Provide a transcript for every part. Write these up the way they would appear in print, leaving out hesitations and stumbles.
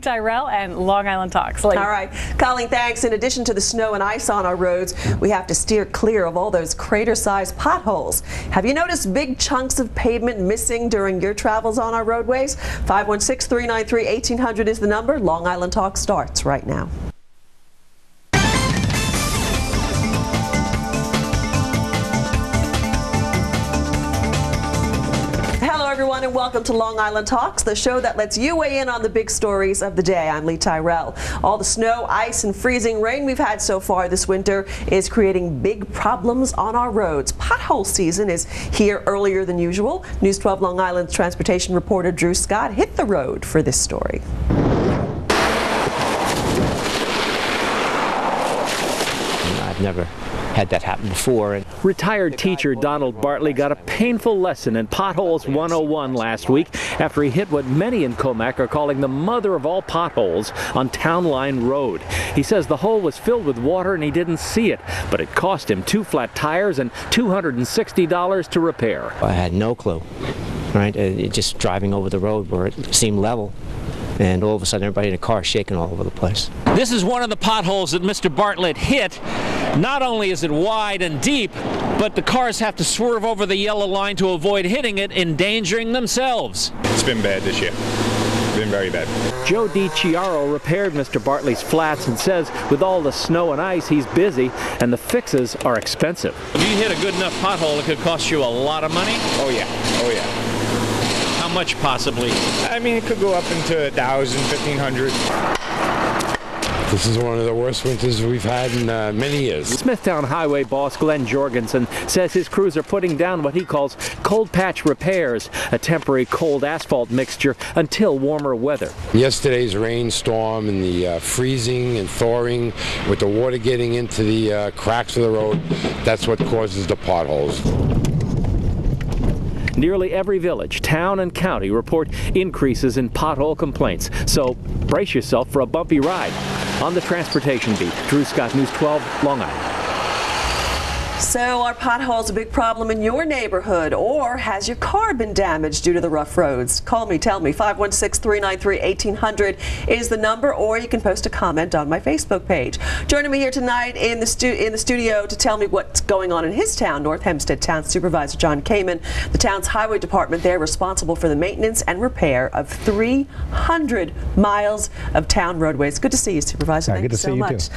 Tyrell and Long Island Talks. All right, Colleen, thanks. In addition to the snow and ice on our roads, we have to steer clear of all those crater-sized potholes. Have you noticed big chunks of pavement missing during your travels on our roadways? 516-393-1800 is the number. Long Island Talk starts right now. Everyone, and welcome to Long Island Talks, the show that lets you weigh in on the big stories of the day. I'm Lee Tyrell. All the snow, ice, and freezing rain we've had so far this winter is creating big problems on our roads. Pothole season is here earlier than usual. News 12 Long Island's transportation reporter Drew Scott hit the road for this story. I've never had that happen before. Retired teacher Donald Bartley got a painful lesson in Potholes 101 last week after he hit what many in Comac are calling the mother of all potholes on Town Line Road. He says the hole was filled with water and he didn't see it, but it cost him 2 flat tires and $260 to repair. I had no clue, right? Just driving over the road where it seemed level. And all of a sudden, everybody in the car is shaking all over the place. This is one of the potholes that Mr. Bartlett hit. Not only is it wide and deep, but the cars have to swerve over the yellow line to avoid hitting it, endangering themselves. It's been bad this year. It's been very bad. Joe DiCiaro repaired Mr. Bartley's flats and says with all the snow and ice, he's busy and the fixes are expensive. If you hit a good enough pothole, it could cost you a lot of money? Oh yeah, oh yeah. How much possibly? I mean, it could go up into $1,000, $1,500. This is one of the worst winters we've had in many years. Smithtown Highway boss Glenn Jorgensen says his crews are putting down what he calls cold patch repairs, a temporary cold asphalt mixture until warmer weather. Yesterday's rainstorm and the freezing and thawing with the water getting into the cracks of the road, that's what causes the potholes. Nearly every village, town, and county report increases in pothole complaints. So brace yourself for a bumpy ride. On the Transportation Beat, Drew Scott, News 12, Long Island. So are potholes a big problem in your neighborhood, or has your car been damaged due to the rough roads? Call me, tell me. 516-393-1800 is the number, or you can post a comment on my Facebook page. Joining me here tonight in the studio to tell me what's going on in his town, North Hempstead Town Supervisor John Kamen, the town's highway department there responsible for the maintenance and repair of 300 miles of town roadways. Good to see you, Supervisor. Thank you so much.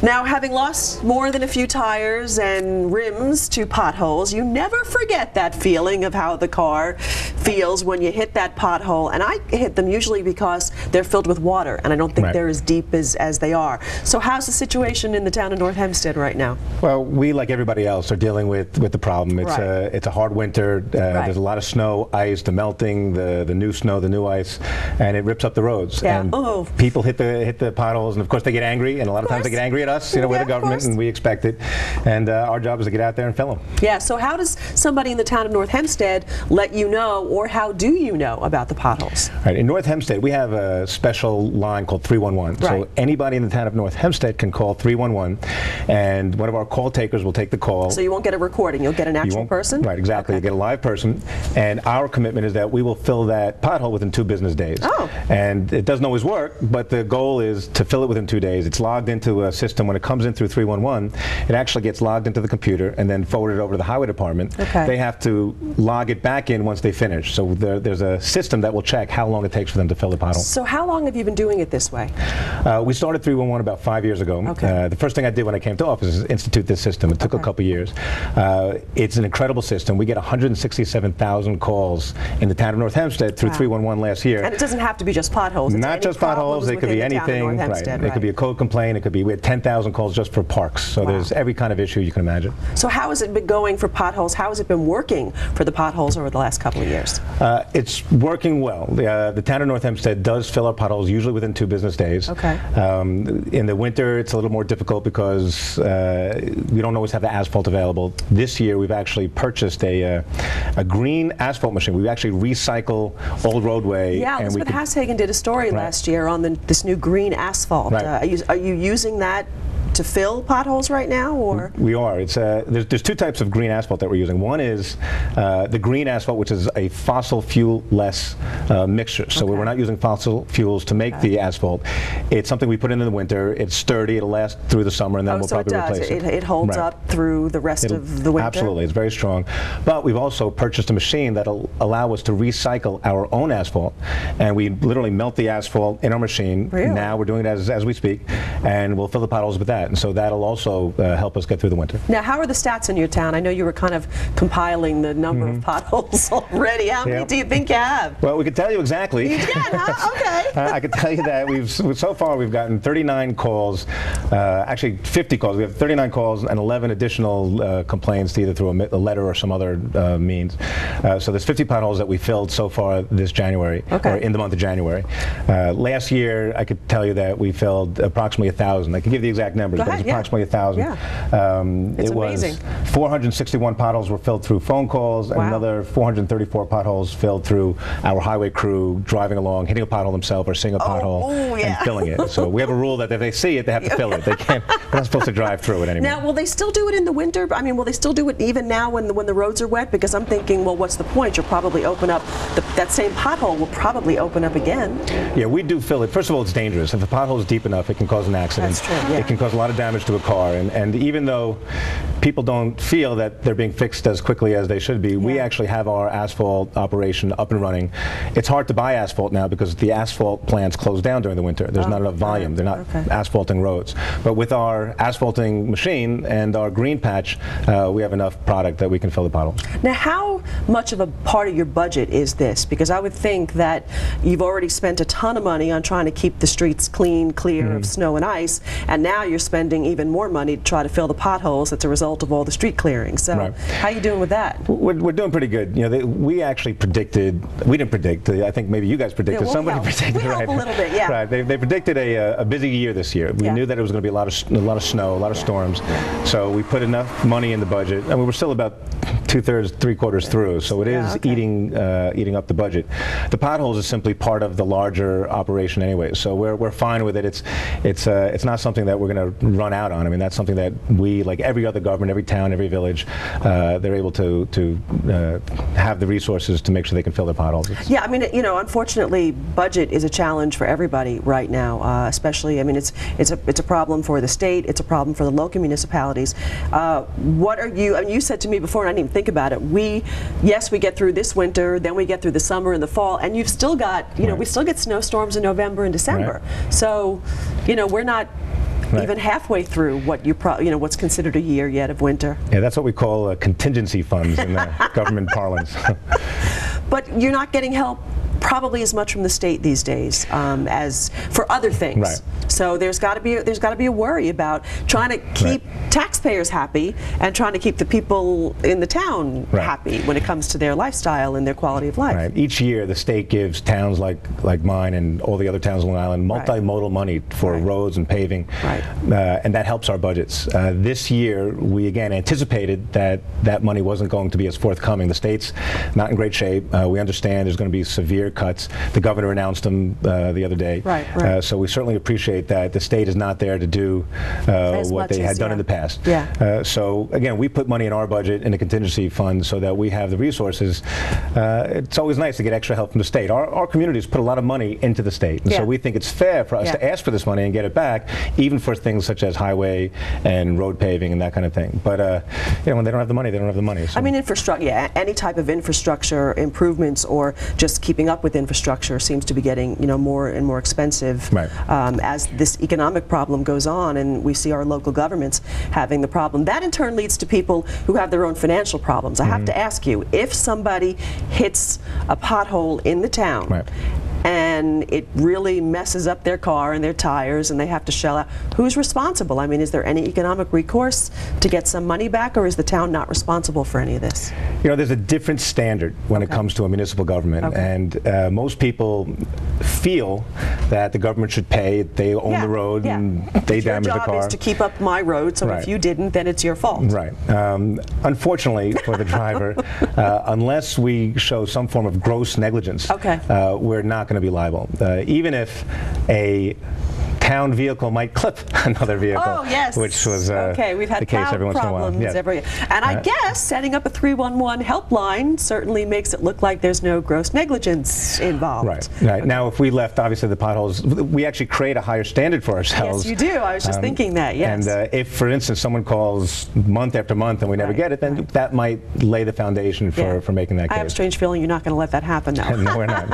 Now, having lost more than a few tires and rims to potholes, you never forget that feeling of how the car feels when you hit that pothole. And I hit them usually because they're filled with water, and I don't think they're as deep as they are. So how's the situation in the town of North Hempstead right now? Well, we, like everybody else, are dealing with the problem. It's a hard winter. There's a lot of snow, ice, the melting, the new snow, the new ice, and it rips up the roads. Yeah. And people hit the potholes, and of course they get angry, and a lot of times they get angry at us. You know, we're the government, and we expect it. And our job is to get out there and fill them. Yeah, so how does somebody in the town of North Hempstead let you know, or how do you know about the potholes? Right, in North Hempstead, we have a special line called 311. So anybody in the town of North Hempstead can call 311, and one of our call takers will take the call. So you won't get a recording, you'll get an actual person? Right, exactly. You get a live person, and our commitment is that we will fill that pothole within 2 business days. Oh. And it doesn't always work, but the goal is to fill it within 2 days. It's logged into a system. When it comes in through 311, it actually gets logged into the computer and then forwarded over to the highway department. They have to log it back in once they finish. So there's a system that will check how long it takes for them to fill the pothole. So how long have you been doing it this way? We started 311 about 5 years ago. The first thing I did when I came to office is institute this system. It took a couple years. It's an incredible system. We get 167,000 calls in the town of North Hempstead through 311 last year. And it doesn't have to be just potholes. Not just potholes. It could be anything. It could be a code complaint. It could be, we had 10,000 calls just for parks. So there's every kind of issue you can imagine. So how has it been going for potholes? How has it been working for the potholes over the last couple of years? It's working well. The town of North Hempstead does fill our potholes usually within 2 business days. In the winter, it's a little more difficult because we don't always have the asphalt available. This year, we've actually purchased a green asphalt machine. We actually recycle old roadway. Yeah, Elizabeth Hashagen did a story last year on this new green asphalt. Are you using that to fill potholes right now, or? We are. It's there's two types of green asphalt that we're using. One is the green asphalt, which is a fossil fuel-less mixture. So we're not using fossil fuels to make the asphalt. It's something we put in the winter. It's sturdy. It'll last through the summer, and then we'll probably replace it. It holds up through the rest of the winter? Absolutely. It's very strong. But we've also purchased a machine that'll allow us to recycle our own asphalt, and we literally melt the asphalt in our machine. Really? Now we're doing it as we speak, and we'll fill the potholes with that. And so that'll also help us get through the winter. Now, how are the stats in your town? I know you were kind of compiling the number of potholes already. How many do you think you have? Well, we can tell you exactly. You can, huh? Okay. I can tell you that so far we've gotten 39 calls, actually 50 calls. We have 39 calls and 11 additional complaints, either through a letter or some other means. So there's 50 potholes that we filled so far this January, or in the month of January. Last year, I could tell you that we filled approximately 1,000. I can give the exact numbers, but it's approximately 1,000. Yeah. It's amazing. 461 potholes were filled through phone calls, and another 434 potholes filled through our highway crew driving along, hitting a pothole themselves or seeing a pothole and filling it. So we have a rule that if they see it, they have to fill it. They can't. They're not supposed to drive through it anymore. Now, will they still do it in the winter? I mean, will they still do it even now when the roads are wet? Because I'm thinking, well, what's the point? You'll probably open up that same pothole will probably open up again. Yeah, we do fill it. First of all, it's dangerous. If the pothole is deep enough, it can cause an accident. That's true. Yeah. It can cause a lot of damage to a car, and even though people don't feel that they're being fixed as quickly as they should be, we actually have our asphalt operation up and running. It's hard to buy asphalt now because the asphalt plants close down during the winter. There's not enough volume. They're not asphalting roads. But with our asphalting machine and our green patch, we have enough product that we can fill the potholes. Now, how much of a part of your budget is this? Because I would think that you've already spent a ton of money on trying to keep the streets clean, clear of snow and ice, and now you're spending even more money to try to fill the potholes as a result of all the street clearing. So how are you doing with that? We're doing pretty good. You know, we actually predicted, we didn't predict, I think maybe you guys predicted, somebody predicted, a little bit, Right, they predicted a busy year this year. We knew that it was going to be a lot of snow, a lot of storms. So we put enough money in the budget, and we were still about 2/3, 3/4 through, so it is eating up the budget. The potholes is simply part of the larger operation anyway, so we're fine with it. It's not something that we're going to run out on. I mean, that's something that we, like every other government, every town, every village, they're able to have the resources to make sure they can fill their potholes. Yeah, I mean, you know, unfortunately, budget is a challenge for everybody right now, especially, I mean, it's a problem for the state, it's a problem for the local municipalities. What are you, I mean, you said to me before, and I didn't even think about it, yes, we get through this winter, then we get through the summer and the fall, and you've still got, you know, we still get snowstorms in November and December. So, you know, we're not even halfway through what what's considered a year yet of winter. Yeah, that's what we call contingency funds in government parlance. But you're not getting help probably as much from the state these days as for other things. Right. So there's got to be a worry about trying to keep taxpayers happy and trying to keep the people in the town happy when it comes to their lifestyle and their quality of life. Right. Each year, the state gives towns like mine and all the other towns on Long Island multimodal money for roads and paving, and that helps our budgets. This year, we again anticipated that money wasn't going to be as forthcoming. The state's not in great shape. We understand there's going to be severe cuts. The governor announced them the other day. So we certainly appreciate that the state is not there to do what they had done in the past. So again, we put money in our budget in a contingency fund so that we have the resources. It's always nice to get extra help from the state. Our communities put a lot of money into the state, and so we think it's fair for us to ask for this money and get it back, even for things such as highway and road paving and that kind of thing. But you know, when they don't have the money, they don't have the money. So. I mean, infrastructure, any type of infrastructure improvements or just keeping up with infrastructure seems to be getting, you know, more and more expensive as this economic problem goes on, and we see our local governments having the problem. That in turn leads to people who have their own financial problems. I have to ask you, if somebody hits a pothole in the town and it really messes up their car and their tires and they have to shell out, who's responsible? I mean, is there any economic recourse to get some money back, or is the town not responsible for any of this? You know, there's a different standard when it comes to a municipal government, and most people feel that the government should pay. They own the road and they damage the car. Your job is to keep up my road, so if you didn't, then it's your fault. Unfortunately for the driver, unless we show some form of gross negligence, we're not going to be liable. Even if a town vehicle might clip another vehicle. Oh, yes. Which was okay, we've had the case every once in a while. problems and I guess setting up a 311 helpline certainly makes it look like there's no gross negligence involved. Right. Now, if we left, obviously, the potholes, we actually create a higher standard for ourselves. Yes, you do. I was just thinking that, yes. And if, for instance, someone calls month after month and we never get it, then that might lay the foundation for making that case. I have a strange feeling you're not going to let that happen, though. No, we're not.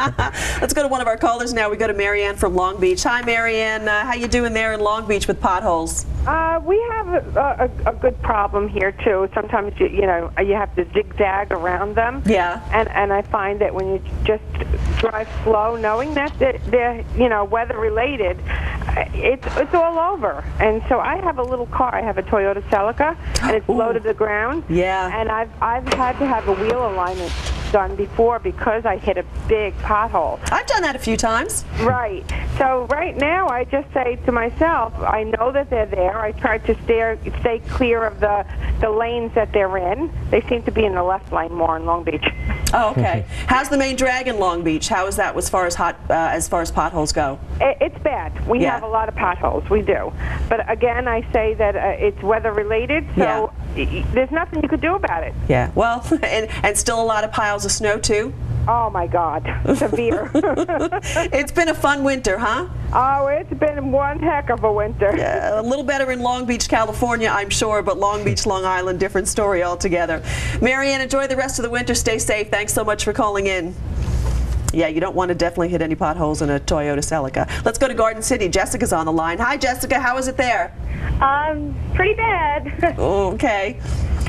Let's go to one of our callers now. We go to Marianne from Long Beach. Hi, Marianne. How you doing there in Long Beach with potholes? We have a good problem here too. Sometimes you have to zigzag around them. Yeah. And I find that when you just drive slow, knowing that they're weather related, it's all over. And so I have a little car. I have a Toyota Celica, and it's low to the ground. Yeah. And I've had to have a wheel alignment done before because I hit a big pothole. I've done that a few times. Right. So right now I just say to myself, I know that they're there. I try to stay clear of the lanes that they're in. They seem to be in the left lane more in Long Beach. Oh, okay. How's the main drag in Long Beach? How is that as far as potholes go? It's bad. We have a lot of potholes. We do. But again, I say that it's weather related, so there's nothing you could do about it. Yeah. Well, and still a lot of piles of snow too. Oh my God, severe. It's been a fun winter, huh? Oh, it's been one heck of a winter. Yeah, a little better in Long Beach, California, I'm sure, but Long Beach, Long Island, different story altogether. Marianne, enjoy the rest of the winter. Stay safe. Thanks so much for calling in. Yeah, you don't want to definitely hit any potholes in a Toyota Celica. Let's go to Garden City. Jessica's on the line. Hi, Jessica. How is it there? Pretty bad. Okay.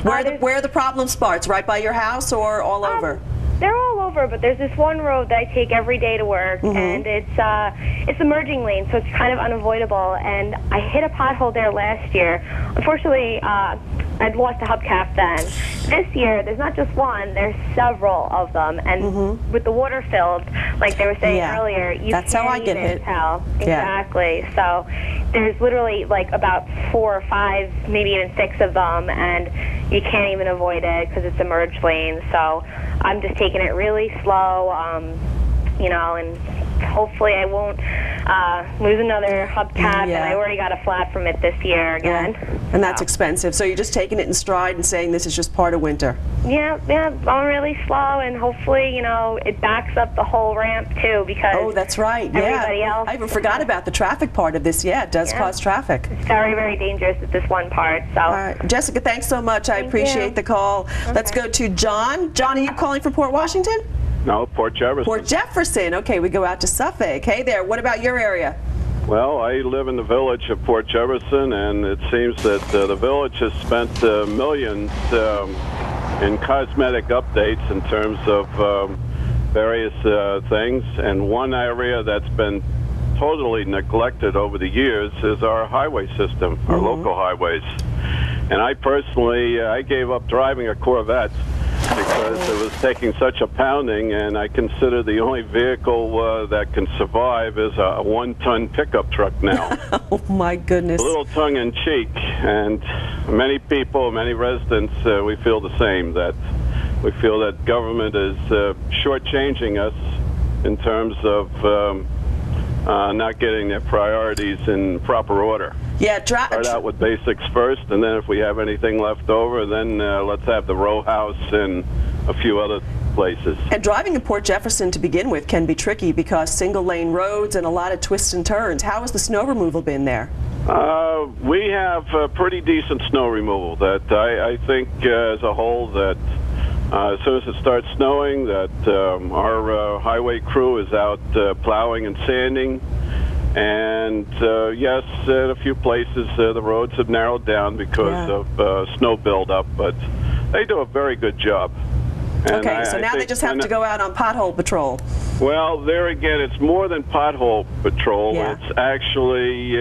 Where are the problem spots? Right by your house or all over? They're all over, but there's this one road that I take every day to work, and it's a merging lane, so it's kind of unavoidable. And I hit a pothole there last year. Unfortunately, I'd lost a hubcap then. This year, there's not just one, there's several of them. And with the water filled, like they were saying earlier, you That's can't how I get even hit. tell. Exactly. So there's literally like about 4 or 5, maybe even 6 of them, and you can't even avoid it because it's a merged lane. So I'm just taking it really slow, and hopefully I won't lose another hubcap, and I already got a flat from it this year again. And that's expensive, so you're just taking it in stride and saying this is just part of winter. Yeah, I'm really slow, and hopefully, it backs up the whole ramp too, because oh, that's right. Everybody else. I even forgot about the traffic part of this. Yeah, it does cause traffic. It's very, very dangerous at this one part. So. All right, Jessica, thanks so much. I appreciate the call. Okay. Let's go to John. John, are you calling from Port Washington? No, Port Jefferson. Port Jefferson. Okay, we go out to Suffolk. Hey there. What about your area? Well, I live in the village of Port Jefferson, and it seems that the village has spent millions in cosmetic updates in terms of various things. And one area that's been totally neglected over the years is our highway system, our local highways. And I personally, I gave up driving a Corvette because it was taking such a pounding, and I consider the only vehicle that can survive is a 1-ton pickup truck now. Oh, my goodness. A little tongue-in-cheek, and many people, many residents, we feel the same, that we feel that government is shortchanging us in terms of not getting their priorities in proper order. Yeah, start out with basics first, and then if we have anything left over, then let's have the row house and a few other places. And driving in Port Jefferson to begin with can be tricky because single-lane roads and a lot of twists and turns. How has the snow removal been there? We have pretty decent snow removal. That I think, as a whole, that as soon as it starts snowing, that our highway crew is out plowing and sanding. And yes, in a few places the roads have narrowed down because of snow buildup, but they do a very good job. And okay, so now they just have to go out on pothole patrol. Well, there again, it's more than pothole patrol. It's actually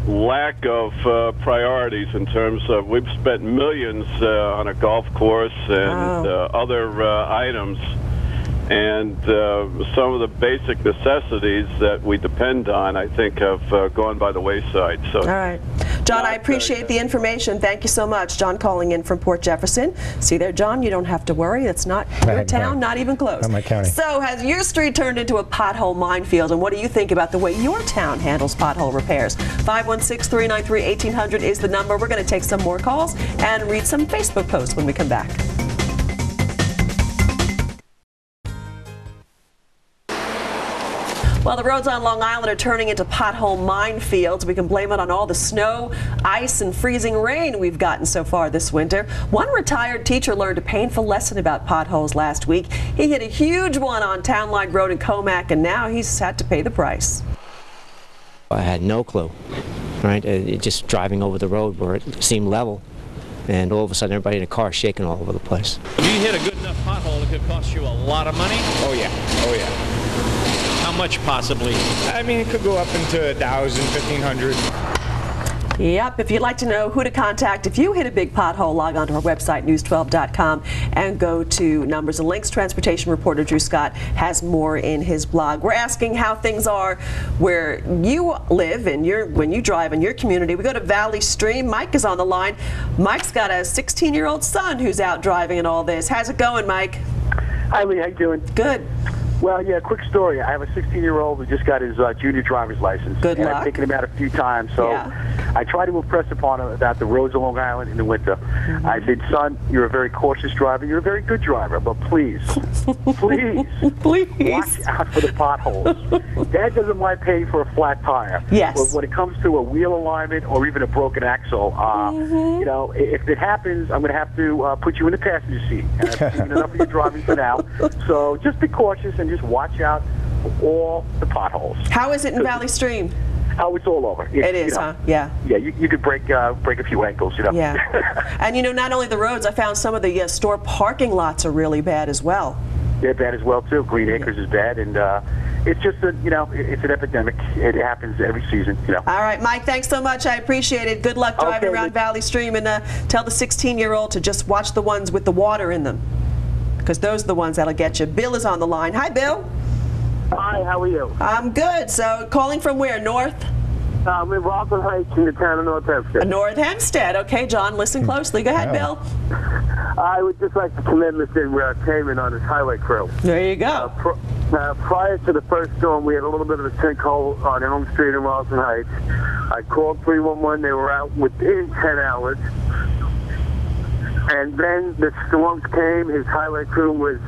lack of priorities in terms of we've spent millions on a golf course and other items. And some of the basic necessities that we depend on, I think, have gone by the wayside. So. All right. John, I appreciate the information. Thank you so much. John calling in from Port Jefferson. See there, John, you don't have to worry. It's not your town, not even close. Not my county. So has your street turned into a pothole minefield, and what do you think about the way your town handles pothole repairs? 516-393-1800 is the number. We're going to take some more calls and read some Facebook posts when we come back. Well, the roads on Long Island are turning into pothole minefields. We can blame it on all the snow, ice, and freezing rain we've gotten so far this winter. One retired teacher learned a painful lesson about potholes last week. He hit a huge one on Town Line Road in Comac, and now he's had to pay the price. I had no clue, right? Just driving over the road where it seemed level, and all of a sudden everybody in the car shaking all over the place. If you hit a good enough pothole, it could cost you a lot of money. Oh yeah, oh yeah. How much possibly? I mean, it could go up into 1,000, 1,500. Yep, if you'd like to know who to contact if you hit a big pothole, log on to our website, news12.com, and go to Numbers and Links. Transportation reporter Drew Scott has more in his blog. We're asking how things are where you live and when you drive in your community. We go to Valley Stream. Mike is on the line. Mike's got a 16-year-old son who's out driving in all this. How's it going, Mike? Hi, Lee. How you doing? Good. Well, yeah, quick story. I have a 16-year-old who just got his junior driver's license. Good luck. I've taken him out a few times, so I try to impress upon him about the roads of Long Island in the winter. I said, son, you're a very cautious driver. You're a very good driver, but please, please, watch out for the potholes. Dad doesn't mind paying for a flat tire. Yes. But when it comes to a wheel alignment or even a broken axle, you know, if it happens, I'm going to have to put you in the passenger seat. And I've seen enough of you driving for now. So just be cautious and just watch out for all the potholes. How is it in Valley Stream? Oh, it's all over. It is, huh? Yeah. Yeah, you could break a few ankles, you know. Yeah. And you know, not only the roads, I found some of the store parking lots are really bad as well. They're bad as well too. Green Acres is bad, and it's just a, you know, it's an epidemic. It happens every season, you know. All right, Mike, thanks so much. I appreciate it. Good luck driving around Valley Stream, and tell the 16-year-old to just watch the ones with the water in them, because those are the ones that'll get you. Bill is on the line. Hi, Bill. Hi, how are you? I'm good. So, calling from where? North? I'm in Rockland Heights in the town of North Hempstead. North Hempstead. Okay, John, listen closely. Go ahead, Bill. I would just like to commend Mr. Kamen on his highway crew. There you go. Prior to the first storm, we had a little bit of a sinkhole on Elm Street in Rockland Heights. I called 311. They were out within 10 hours. And then the storms came. His highway crew was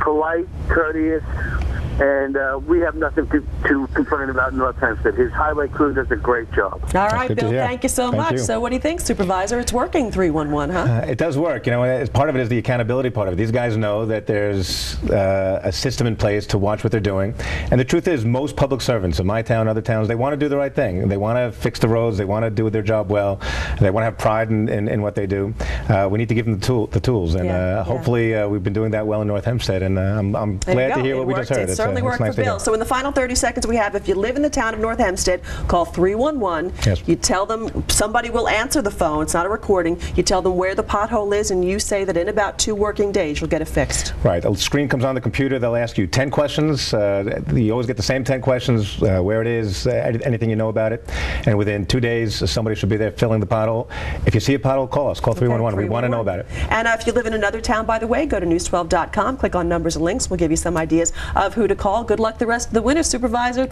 polite, courteous, and we have nothing to complain about in North Hempstead. His highway crew does a great job. All right, Bill, thank you so much. So what do you think, Supervisor? It's working, 311, huh? It does work. You know, part of it is the accountability part of it. These guys know that there's a system in place to watch what they're doing. And the truth is, most public servants in my town, other towns, they want to do the right thing. They want to fix the roads. They want to do their job well. They want to have pride in what they do. We need to give them the tools. And hopefully we've been doing that well in North Hempstead. And I'm glad to hear what we just heard. It certainly worked for Bill. So in the final 30 seconds we have, if you live in the town of North Hempstead, call 311. Yes. You tell them, somebody will answer the phone. It's not a recording. You tell them where the pothole is, and you say that in about 2 working days you'll get it fixed. Right. A screen comes on the computer. They'll ask you 10 questions. You always get the same 10 questions, where it is, anything you know about it. And within 2 days, somebody should be there filling the pothole. If you see a pothole, call us. Call 311. We want to know about it. And if you live in another town, by the way, go to news12.com, click on Numbers and Links. We'll give you some ideas of who to call. Good luck the rest of the winter, Supervisor.